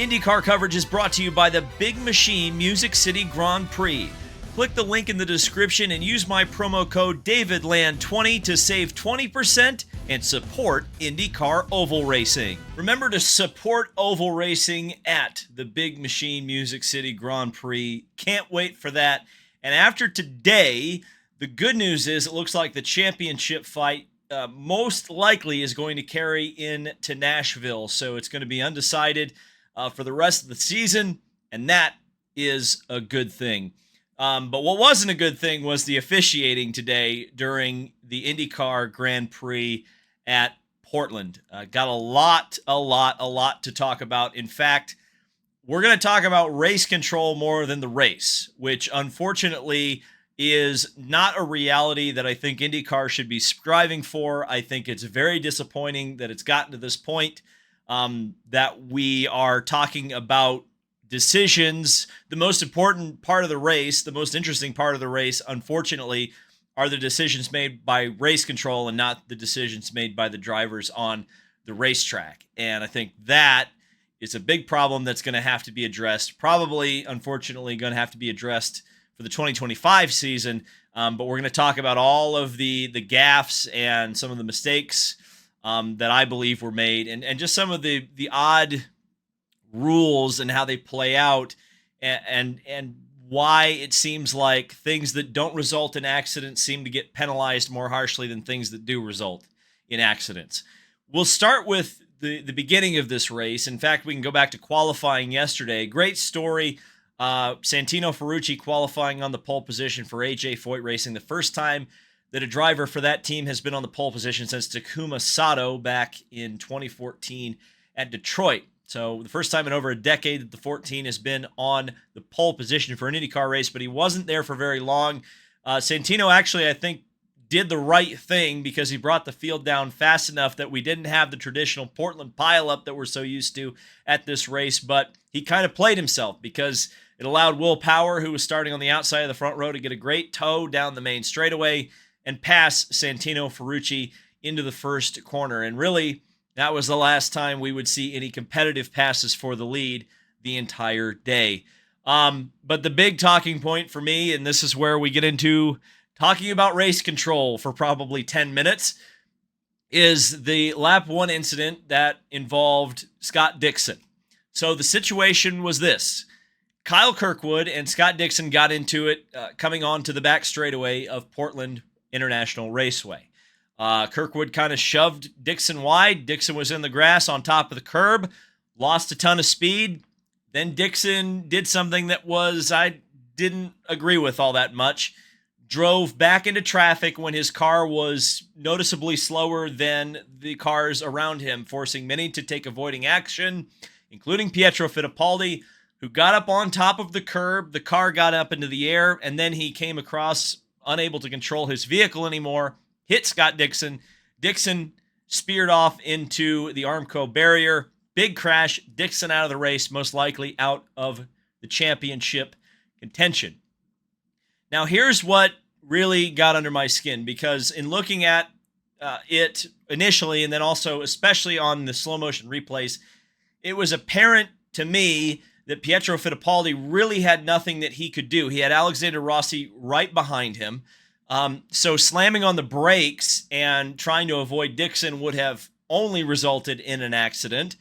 IndyCar coverage is brought to you by the Big Machine Music City Grand Prix. Click the link in the description and use my promo code DAVIDLAND20 to save 20% and support IndyCar Oval Racing. Remember to support Oval Racing at the Big Machine Music City Grand Prix. Can't wait for that. And after today, the good news is it looks like the championship fight most likely is going to carry into Nashville. So it's going to be undecided for the rest of the season, and that is a good thing. But what wasn't a good thing was the officiating today during the IndyCar Grand Prix at Portland. Got a lot to talk about. In fact, we're going to talk about race control more than the race, which unfortunately is not a reality that I think IndyCar should be striving for. I think it's very disappointing that it's gotten to this point, that we are talking about decisions. The most important part of the race, the most interesting part of the race, unfortunately, are the decisions made by race control and not the decisions made by the drivers on the racetrack. And I think that is a big problem that's going to have to be addressed. Probably, unfortunately, going to have to be addressed for the 2025 season. But we're going to talk about all of the gaffes and some of the mistakes that I believe were made, and just some of the odd rules and how they play out, and why it seems like things that don't result in accidents seem to get penalized more harshly than things that do result in accidents. We'll start with the beginning of this race. In fact, we can go back to qualifying yesterday. Great story. Santino Ferrucci qualifying on the pole position for AJ Foyt Racing, the first time that a driver for that team has been on the pole position since Takuma Sato back in 2014 at Detroit. So the first time in over a decade that the 14 has been on the pole position for an IndyCar race, but he wasn't there for very long. Santino actually, I think, did the right thing because he brought the field down fast enough that we didn't have the traditional Portland pileup that we're so used to at this race, but he kind of played himself because it allowed Will Power, who was starting on the outside of the front row, to get a great tow down the main straightaway and pass Santino Ferrucci into the first corner. And really, that was the last time we would see any competitive passes for the lead the entire day. But the big talking point for me, and this is where we get into talking about race control for probably 10 minutes, is the lap 1 incident that involved Scott Dixon. So the situation was this. Kyle Kirkwood and Scott Dixon got into it coming onto the back straightaway of Portland International Raceway. Kirkwood kind of shoved Dixon wide. Dixon was in the grass on top of the curb, lost a ton of speed. Then Dixon did something that I didn't agree with all that much. Drove back into traffic when his car was noticeably slower than the cars around him, forcing many to take avoiding action, including Pietro Fittipaldi, who got up on top of the curb. The car got up into the air, and then he came across, unable to control his vehicle anymore, hit Scott Dixon. Dixon speared off into the Armco barrier. Big crash. Dixon out of the race, most likely out of the championship contention. Now, here's what really got under my skin, because in looking at it initially, and then also especially on the slow motion replays, it was apparent to me that Pietro Fittipaldi really had nothing that he could do. He had Alexander Rossi right behind him. So slamming on the brakes and trying to avoid Dixon would have only resulted in an accident.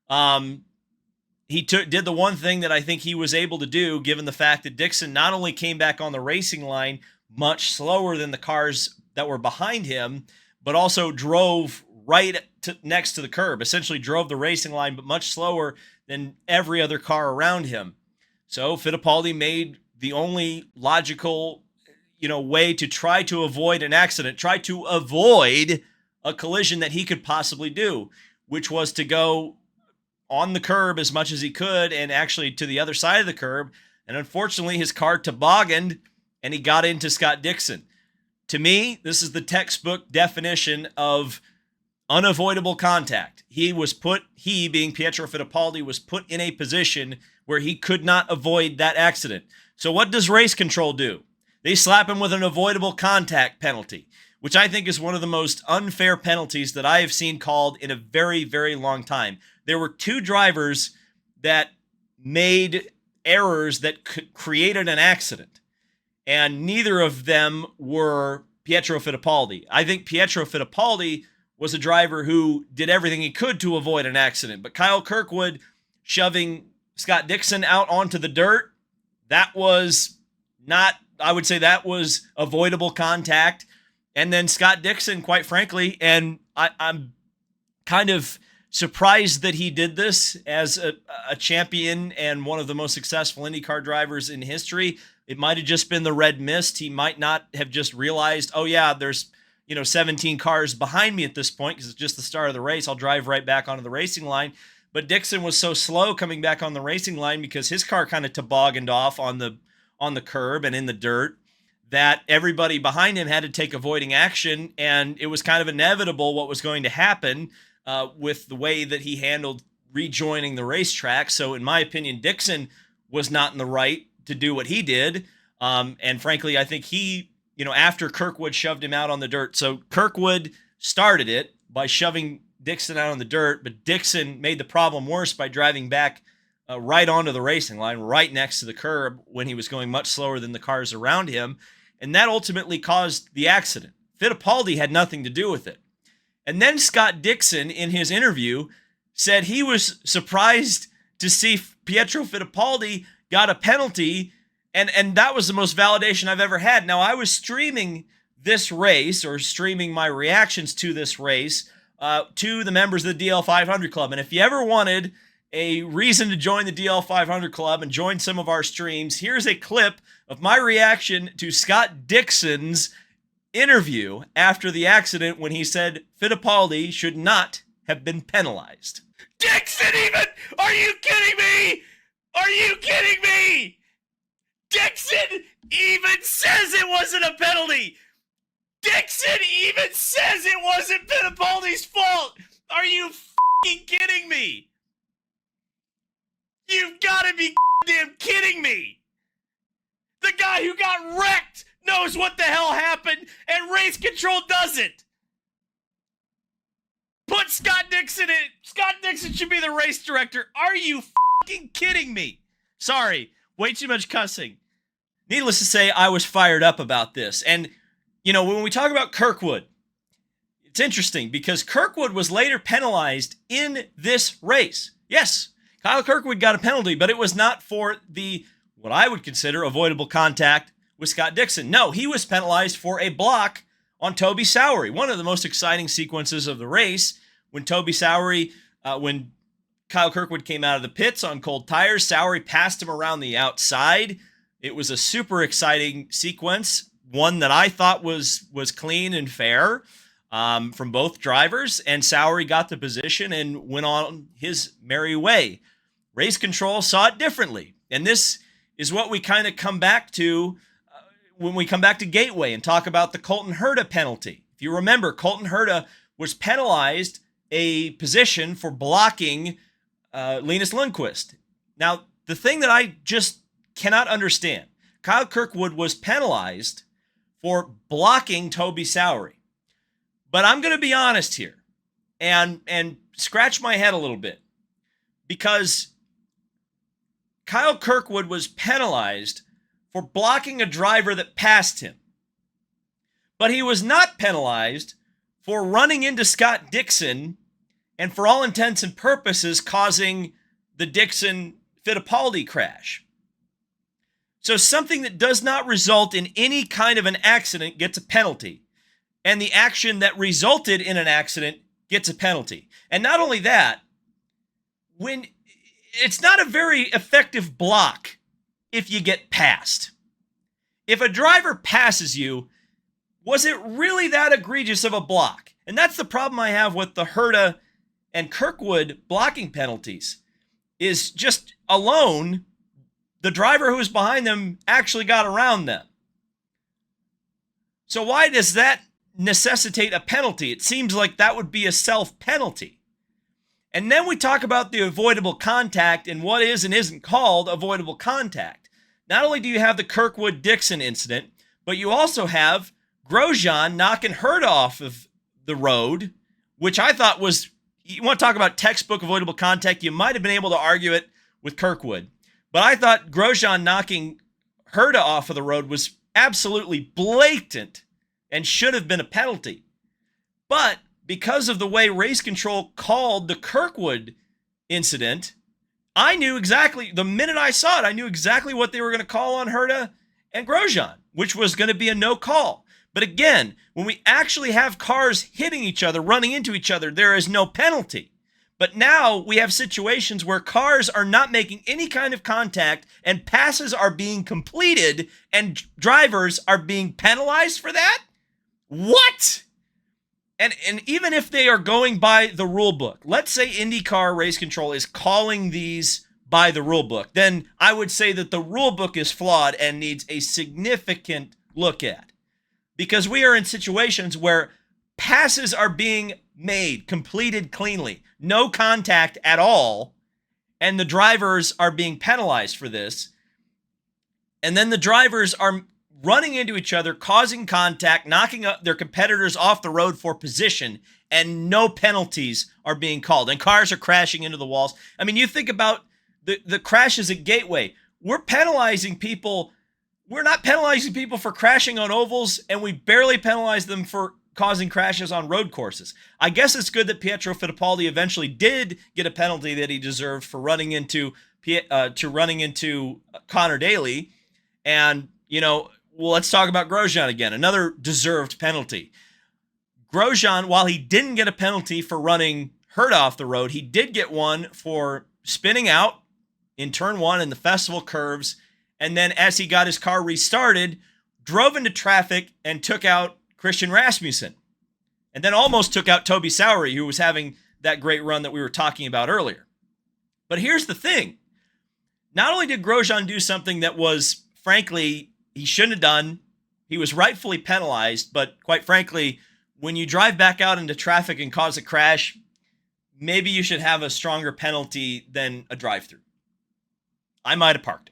He did the one thing that I think he was able to do, given the fact that Dixon not only came back on the racing line much slower than the cars that were behind him, but also drove right next to the curb, essentially drove the racing line, but much slower than every other car around him. So Fittipaldi made the only logical, way to try to avoid an accident, try to avoid a collision that he could possibly do, which was to go on the curb as much as he could and actually to the other side of the curb. And unfortunately, his car tobogganed and he got into Scott Dixon. To me, this is the textbook definition of unavoidable contact. He, being Pietro Fittipaldi, was put in a position where he could not avoid that accident. So what does race control do? They slap him with an avoidable contact penalty, which I think is one of the most unfair penalties that I have seen called in a very, very long time. There were two drivers that made errors that created an accident. And neither of them were Pietro Fittipaldi. I think Pietro Fittipaldi was a driver who did everything he could to avoid an accident. But Kyle Kirkwood shoving Scott Dixon out onto the dirt, that was not, I would say that was avoidable contact. And then Scott Dixon, quite frankly, and I'm kind of surprised that he did this as a champion and one of the most successful IndyCar drivers in history. It might have just been the red mist. He might not have just realized, oh yeah, there's 17 cars behind me at this point because it's just the start of the race. I'll drive right back onto the racing line. But Dixon was so slow coming back on the racing line because his car kind of tobogganed off on the curb and in the dirt, that everybody behind him had to take avoiding action, and it was kind of inevitable what was going to happen with the way that he handled rejoining the racetrack. So in my opinion, Dixon was not in the right to do what he did. And frankly, I think he, after Kirkwood shoved him out on the dirt. So Kirkwood started it by shoving Dixon out on the dirt, but Dixon made the problem worse by driving back right onto the racing line, right next to the curb when he was going much slower than the cars around him. And that ultimately caused the accident. Fittipaldi had nothing to do with it. And then Scott Dixon, in his interview, said he was surprised to see Pietro Fittipaldi got a penalty, and that was the most validation I've ever had. Now, I was streaming this race, or streaming my reactions to this race, to the members of the DL 500 Club. And if you ever wanted a reason to join the DL 500 Club and join some of our streams, here's a clip of my reaction to Scott Dixon's interview after the accident when he said Fittipaldi should not have been penalized. Dixon even? Are you kidding me? Are you kidding me? Dixon even says it wasn't a penalty. Dixon even says it wasn't Fittipaldi's fault. Are you f***ing kidding me? You've got to be damn kidding me. The guy who got wrecked knows what the hell happened, and race control doesn't. Put Scott Dixon in. Scott Dixon should be the race director. Are you f***ing kidding me? Sorry, way too much cussing. Needless to say, I was fired up about this. And, when we talk about Kirkwood, it's interesting because Kirkwood was later penalized in this race. Yes, Kyle Kirkwood got a penalty, but it was not for what I would consider avoidable contact with Scott Dixon. No, he was penalized for a block on Toby Sowery. One of the most exciting sequences of the race when Toby Sowery, when Kyle Kirkwood came out of the pits on cold tires, Sowery passed him around the outside. It was a super exciting sequence, one that I thought was clean and fair from both drivers, and Sowery got the position and went on his merry way. Race control saw it differently, and this is what we kind of come back to when we come back to Gateway and talk about the Colton Herta penalty. If you remember, Colton Herta was penalized a position for blocking Linus Lundqvist. Now, the thing that I just cannot understand, Kyle Kirkwood was penalized for blocking Toby Sowery. But I'm going to be honest here and scratch my head a little bit, because Kyle Kirkwood was penalized for blocking a driver that passed him. But he was not penalized for running into Scott Dixon and, for all intents and purposes, causing the Dixon-Fittipaldi crash. So something that does not result in any kind of an accident gets a penalty, and the action that resulted in an accident gets a penalty. And not only that, when it's not a very effective block if you get passed. If a driver passes you, was it really that egregious of a block? And that's the problem I have with the Herta and Kirkwood blocking penalties, is just alone, the driver who was behind them actually got around them. So why does that necessitate a penalty? It seems like that would be a self-penalty. And then we talk about the avoidable contact and what is and isn't called avoidable contact. Not only do you have the Kirkwood-Dixon incident, but you also have Grosjean knocking Herta off of the road, which I thought was, you want to talk about textbook avoidable contact, you might have been able to argue it with Kirkwood. But I thought Grosjean knocking Herta off of the road was absolutely blatant and should have been a penalty. But because of the way race control called the Kirkwood incident, I knew exactly, the minute I saw it, I knew exactly what they were going to call on Herta and Grosjean, which was going to be a no call. But again, when we actually have cars hitting each other, running into each other, there is no penalty. But now we have situations where cars are not making any kind of contact and passes are being completed and drivers are being penalized for that? What? And even if they are going by the rule book, let's say IndyCar race control is calling these by the rule book, then I would say that the rule book is flawed and needs a significant look at. Because we are in situations where passes are being made, completed cleanly, no contact at all, and the drivers are being penalized for this. And then the drivers are running into each other, causing contact, knocking up their competitors off the road for position, and no penalties are being called. And cars are crashing into the walls. I mean, you think about the crashes at Gateway. We're penalizing people. We're not penalizing people for crashing on ovals, and we barely penalize them for causing crashes on road courses. I guess it's good that Pietro Fittipaldi eventually did get a penalty that he deserved for running into Connor Daly. And, well, let's talk about Grosjean again. Another deserved penalty. Grosjean, while he didn't get a penalty for running Herta off the road, he did get one for spinning out in turn one in the festival curves. And then as he got his car restarted, drove into traffic and took out Christian Rasmussen. And then almost took out Toby Sowery, who was having that great run that we were talking about earlier. But here's the thing. Not only did Grosjean do something that was, frankly, he shouldn't have done, he was rightfully penalized, but quite frankly, when you drive back out into traffic and cause a crash, maybe you should have a stronger penalty than a drive-through. I might have parked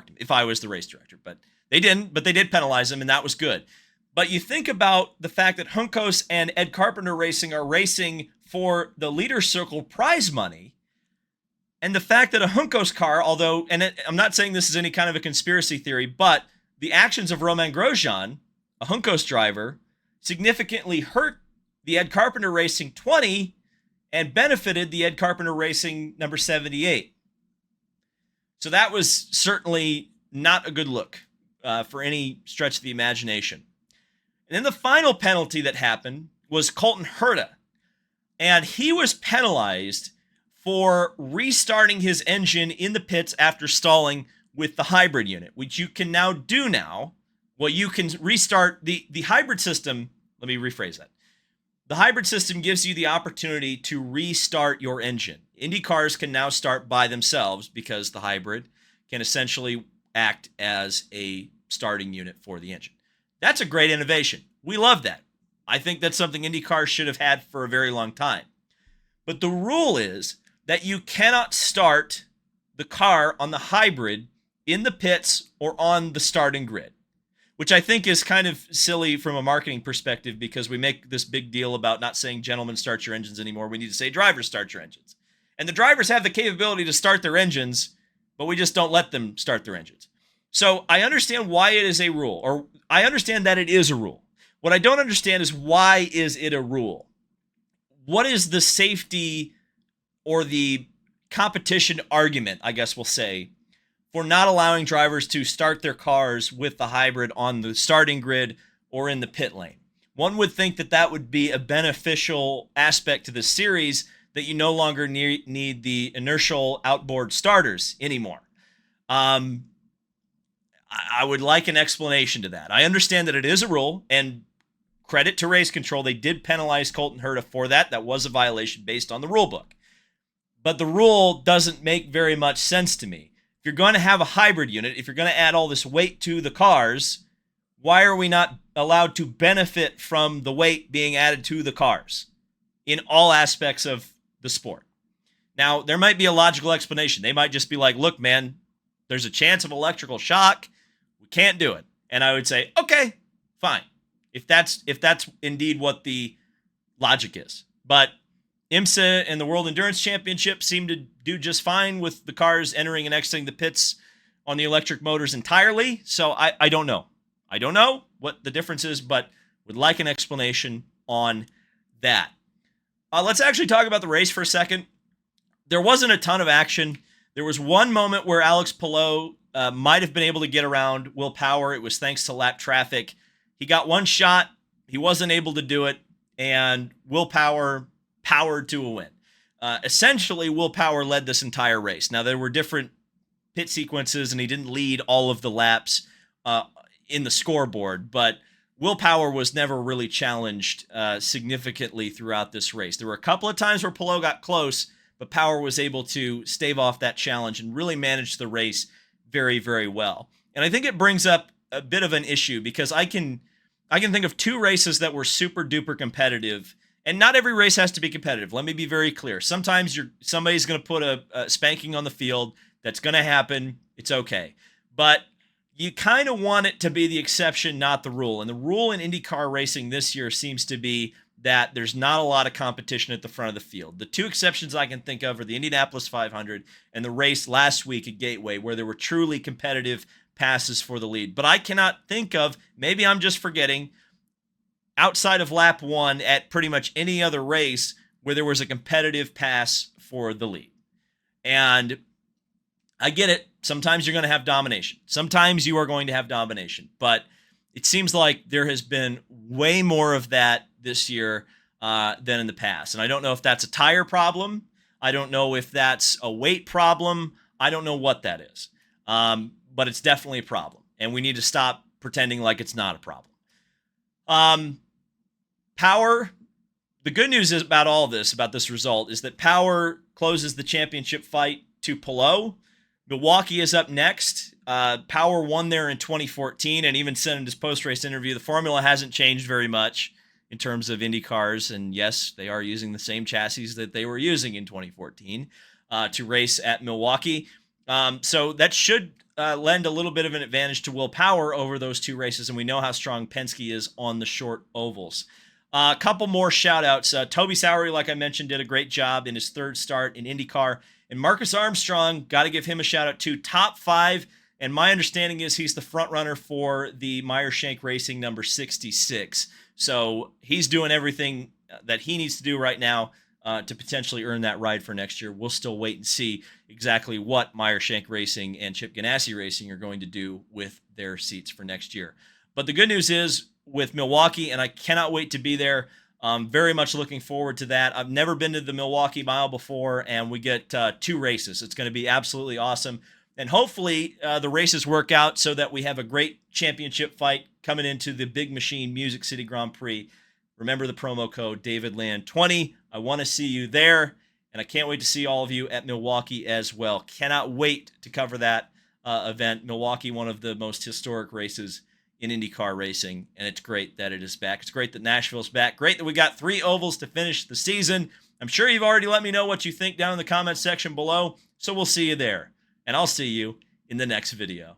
him if I was the race director, but they didn't, but they did penalize him, and that was good. But you think about the fact that Juncos and Ed Carpenter Racing are racing for the Leader Circle prize money, and the fact that a Juncos car, although, I'm not saying this is any kind of a conspiracy theory, but the actions of Romain Grosjean, a Juncos driver, significantly hurt the Ed Carpenter Racing 20 and benefited the Ed Carpenter Racing number 78. So that was certainly not a good look for any stretch of the imagination. And then the final penalty that happened was Colton Herta. And he was penalized for restarting his engine in the pits after stalling with the hybrid unit, which you can now do now. Well, you can restart the hybrid system. Let me rephrase that. The hybrid system gives you the opportunity to restart your engine. Indy cars can now start by themselves because the hybrid can essentially act as a starting unit for the engine. That's a great innovation. We love that. I think that's something IndyCar should have had for a very long time. But the rule is that you cannot start the car on the hybrid in the pits or on the starting grid, which I think is kind of silly from a marketing perspective because we make this big deal about not saying gentlemen start your engines anymore. We need to say drivers start your engines. And the drivers have the capability to start their engines, but we just don't let them start their engines. So I understand why it is a rule, or I understand that it is a rule. What I don't understand is why is it a rule? What is the safety or the competition argument, I guess we'll say, for not allowing drivers to start their cars with the hybrid on the starting grid or in the pit lane? One would think that that would be a beneficial aspect to the series, that you no longer need the inertial outboard starters anymore. I would like an explanation to that. I understand that it is a rule, and credit to race control, they did penalize Colton Herta for that. That was a violation based on the rule book. But the rule doesn't make very much sense to me. If you're going to have a hybrid unit, if you're going to add all this weight to the cars, why are we not allowed to benefit from the weight being added to the cars in all aspects of the sport? Now, there might be a logical explanation. They might just be like, look, man, there's a chance of electrical shock. We can't do it. And I would say, okay, fine. If that's indeed what the logic is. But IMSA and the World Endurance Championship seem to do just fine with the cars entering and exiting the pits on the electric motors entirely. So I don't know. I don't know what the difference is, but would like an explanation on that. Let's actually talk about the race for a second. There wasn't a ton of action. There was one moment where Alex Palou might have been able to get around Will Power. It was thanks to lap traffic. He got one shot. He wasn't able to do it, and Will Power powered to a win. Essentially, Will Power led this entire race. Now, there were different pit sequences, and he didn't lead all of the laps in the scoreboard, but Will Power was never really challenged significantly throughout this race. There were a couple of times where Palou got close, but Power was able to stave off that challenge and really manage the race very, very well. And I think it brings up a bit of an issue because I can think of two races that were super duper competitive, and not every race has to be competitive. Let me be very clear. Sometimes somebody's going to put a spanking on the field. That's going to happen. It's okay. But you kind of want it to be the exception, not the rule. And the rule in IndyCar racing this year seems to be that there's not a lot of competition at the front of the field. The two exceptions I can think of are the Indianapolis 500 and the race last week at Gateway, where there were truly competitive passes for the lead. But I cannot think of, maybe I'm just forgetting, outside of lap one at pretty much any other race where there was a competitive pass for the lead. And I get it. Sometimes you're going to have domination. Sometimes you are going to have domination. But it seems like there has been way more of that this year than in the past. And I don't know if that's a tire problem. I don't know if that's a weight problem. I don't know what that is. But it's definitely a problem. And we need to stop pretending like it's not a problem. Power, the good news is about all this, about this result, is that Power closes the championship fight to Palou. Milwaukee is up next. Power won there in 2014 and even said in his post-race interview, the formula hasn't changed very much in terms of Indy cars. And yes, they are using the same chassis that they were using in 2014 to race at Milwaukee. So that should lend a little bit of an advantage to Will Power over those two races. And we know how strong Penske is on the short ovals. A couple more shout-outs. Toby Sowery, like I mentioned, did a great job in his third start in IndyCar. And Marcus Armstrong, got to give him a shout-out too. Top 5, and my understanding is he's the front-runner for the Meyer Shank Racing number 66. So he's doing everything that he needs to do right now to potentially earn that ride for next year. We'll still wait and see exactly what Meyer Shank Racing and Chip Ganassi Racing are going to do with their seats for next year. But the good news is, with Milwaukee, and I cannot wait to be there. Very much looking forward to that. I've never been to the Milwaukee Mile before, and we get 2 races. It's going to be absolutely awesome. And hopefully the races work out so that we have a great championship fight coming into the Big Machine Music City Grand Prix. Remember the promo code DavidLand20. I want to see you there, and I can't wait to see all of you at Milwaukee as well. Cannot wait to cover that event. Milwaukee, one of the most historic races in IndyCar racing, and it's great that it is back. It's great that Nashville's back. Great that we got 3 ovals to finish the season. I'm sure you've already let me know what you think down in the comments section below, so we'll see you there, and I'll see you in the next video.